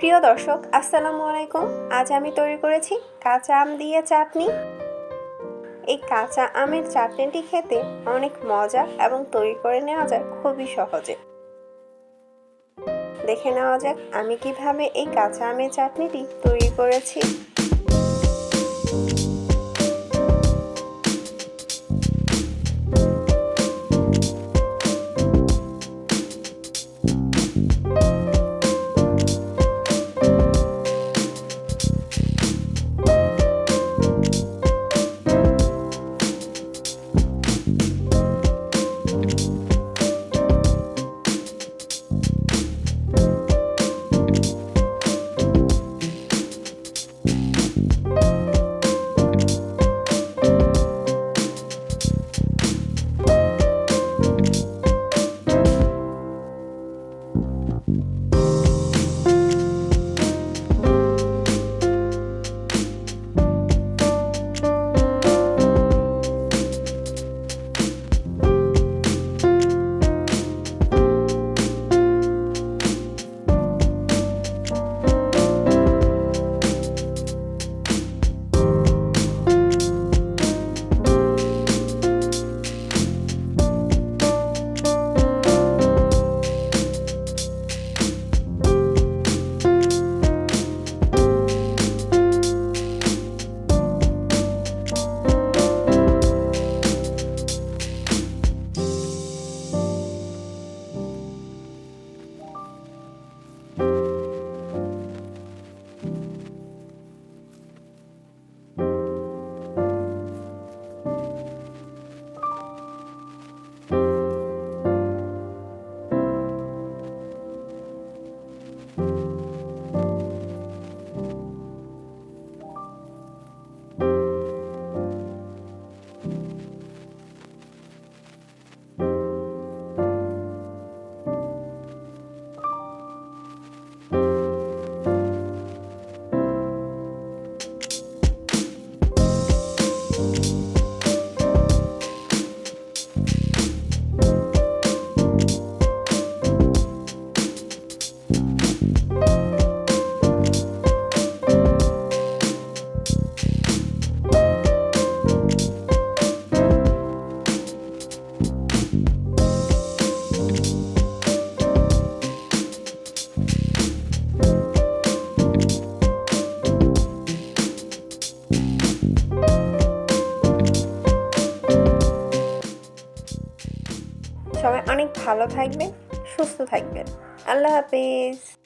প্রিয় দর্শক, আসসালামু আলাইকুম। আজ আমি তৈরি করেছি কাঁচা আম দিয়ে চাটনি। এই কাঁচা আমের চাটনিটি খেতে অনেক মজা এবং তৈরি করে নেওয়া যায় খুবই সহজে। দেখে নেওয়া যাক আমি কিভাবে এই কাঁচা আমের চাটনিটি তৈরি করেছি। সবাই অনেক ভালো থাকবেন, সুস্থ থাকবেন। আল্লাহ হাফেজ।